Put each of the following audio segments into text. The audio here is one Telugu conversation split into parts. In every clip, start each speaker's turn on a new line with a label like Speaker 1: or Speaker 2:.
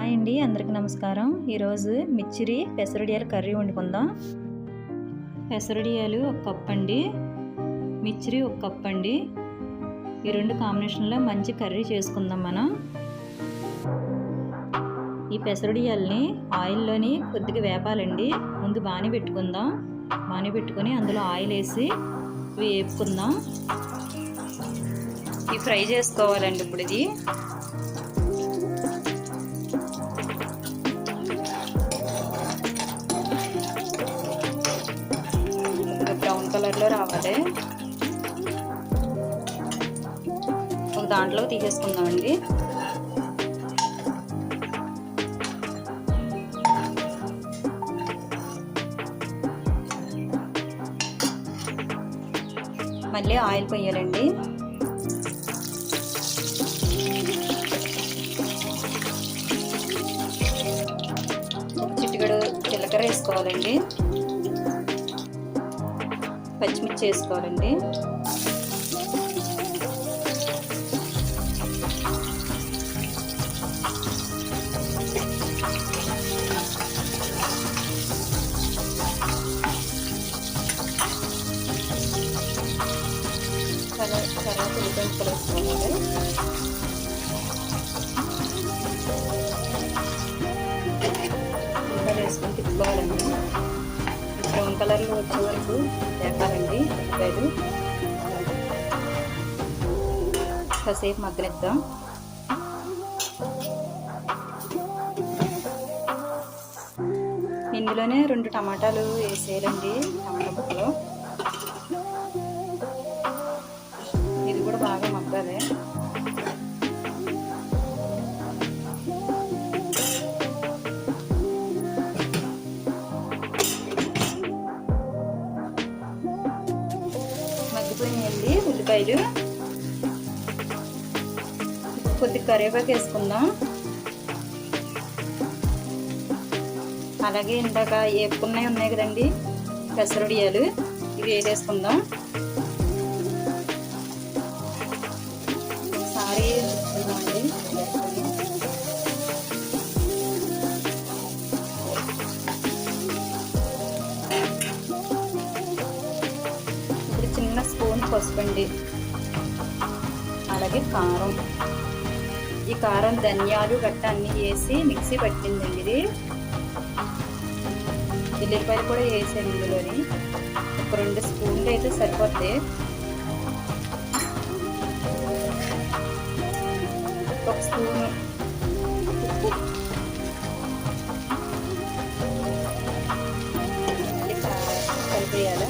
Speaker 1: హాయ్ అండి, అందరికీ నమస్కారం. ఈరోజు మిర్చిరి పెసరడియాల కర్రీ వండుకుందాం. పెసరడియాలు 1 కప్ అండి, మిర్చిరి 1 కప్ అండి. ఈ రెండు కాంబినేషన్లో మంచి కర్రీ చేసుకుందాం మనం. ఈ పెసరడియాల్ని ఆయిల్లోని కొద్దిగా వేపాలండి. ముందు బాణీ పెట్టుకుందాం. బాణీ పెట్టుకొని అందులో ఆయిల్ వేసి వేపుకుందాం. ఇవి ఫ్రై చేసుకోవాలండి. ఇప్పుడు ఇది బ్రౌన్ కలర్లో రావాలి. ఒక దాంట్లో తీసేసుకుందామండి. మళ్ళీ ఆయిల్ పోయాలండి. చిటికెడు జీలకర్ర వేసుకోవాలండి. పచ్చిమిర్చి వేసుకోవాలండి. తర్వాత ఉల్లిపాయలు వేసుకోవాలి. ఉల్లిపాయలు వేసుకొని తిప్పుకోవాలండి. బ్రౌన్ కలర్లో వచ్చే వరకు వేపాలండి. ఉల్లిపాయలు కాసేపు మగ్గనిద్దాం. ఇందులోనే 2 టమాటాలు వేసేయాలండి. టమాటా ముక్కలు ఇది కూడా బాగా మగ్గాలి. మగ్గిపోయినాయండి ఉల్లిపాయలు. కొద్దిగా కరివేపాకు వేసుకుందాం. అలాగే ఇందాక వేపుకున్నవి ఉన్నాయి కదండి పెసరడియాలు, ఇవి వేసేసుకుందాం. ఒకసారి వేసుకుందామండి. ఇప్పుడు చిన్న స్పూన్ పసుపండి, అలాగే కారం. ఈ కారం ధనియాలు గట్ట అన్నీ వేసి మిక్సీ పట్టిందండి. ఇది ఎల్లిపాయలు కూడా వేసాను ఇందులోని. ఒక 2 స్పూన్లు అయితే సరిపోతాయి. 1 స్పూను ఉప్పు, కలిపేయాలి.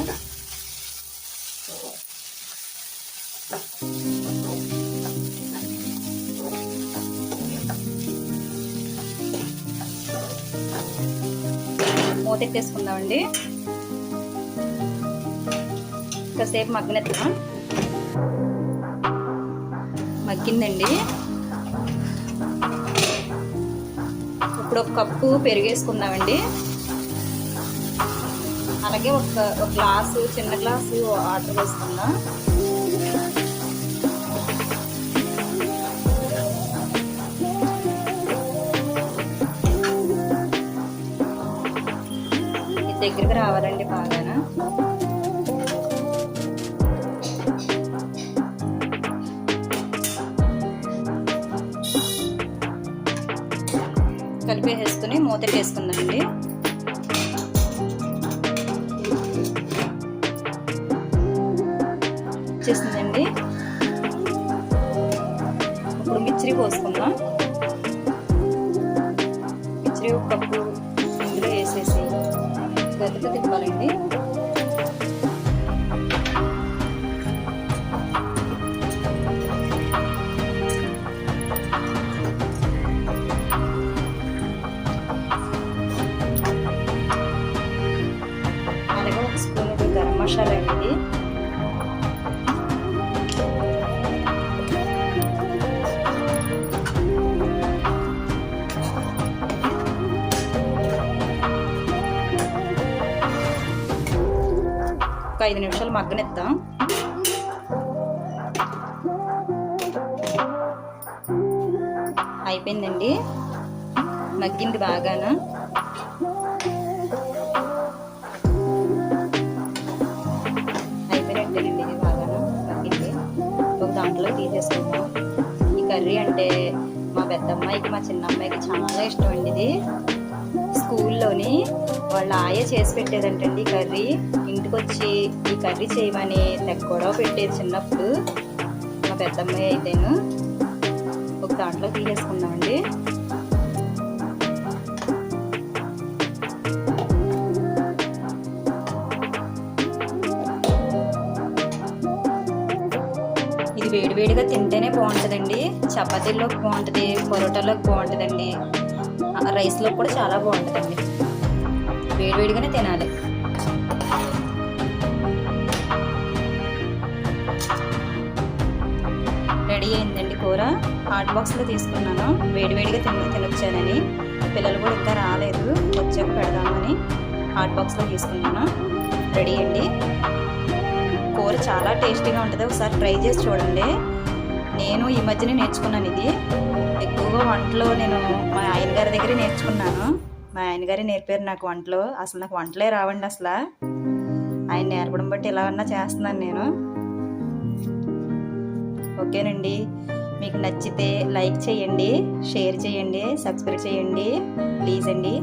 Speaker 1: మూత ఎట్టేసుకుందామండి. కాసేపు మగ్గనిద్దాం. మగ్గిందండి. ఇప్పుడు 1 కప్పు పెరుగేసుకుందామండి. అలాగే ఒక గ్లాసు, చిన్న గ్లాసు వాటర్ వేసుకుందాం. దగ్గరికి రావాలండి బాగానా. కలిపేసుకుని మూత వేసుకుందామండి. వచ్చేసిందండి. ఇప్పుడు మిర్చి పోసుకుందాం. మిర్చి 1 కప్పు ఇందులో వేసేసి గట్టిగా తిప్పాలండి. అలాగే 1 స్పూన్ గరం మసాలా అండి. ఒక 5 నిమిషాలు మగ్గనిద్దాం. అయిపోయిందండి. మగ్గింది బాగాను. అయిపోయినట్టేనండి, ఇది బాగాను మగ్గింది. ఒక దాంట్లో తీసేసుకుందాం. ఈ కర్రీ అంటే మా పెద్దమ్మాయికి మా చిన్నమ్మాయికి చాలా ఇష్టం అండి. ఇది స్కూల్లోని వాళ్ళ ఆయ చేసి పెట్టేదంటండి కర్రీ. ఇంటికి వచ్చి ఈ కర్రీ చేయమని గొడవ పెట్టేది చిన్నప్పుడు మా పెద్దమ్మాయి అయితేను. ఒక దాంట్లో తీసేసుకుందామండి. ఇది వేడివేడిగా తింటేనే బాగుంటుందండి. చపాతీల్లోకి బాగుంటుంది, పొరోటాలోకి బాగుంటుందండి, రైస్లో కూడా చాలా బాగుంటుందండి. వేడివేడిగానే తినాలి. రెడీ అయిందండి కూర. హాట్ బాక్స్లో తీసుకున్నాను, వేడివేడిగా తినొచ్చానని. పిల్లలు కూడా ఇంకా రాలేదు, వచ్చాక పెడదామని హాట్ బాక్స్లో తీసుకున్నాను. రెడీ అండి. కూర చాలా టేస్టీగా ఉంటుంది, ఒకసారి ట్రై చేసి చూడండి. నేను ఈ మధ్యనే నేర్చుకున్నాను ఇది. ఎక్కువగా వంటలో నేను మా ఆయన గారి దగ్గరే నేర్చుకున్నాను. మా ఆయన గారే నేర్పారు నాకు వంటలు. అసలు నాకు వంటలే రావండి అసలు. ఆయన నేర్పడం బట్టి ఎలా అన్నా చేస్తున్నాను నేను. ఓకేనండి, మీకు నచ్చితే లైక్ చేయండి, షేర్ చేయండి, సబ్స్క్రైబ్ చేయండి ప్లీజ్ అండి.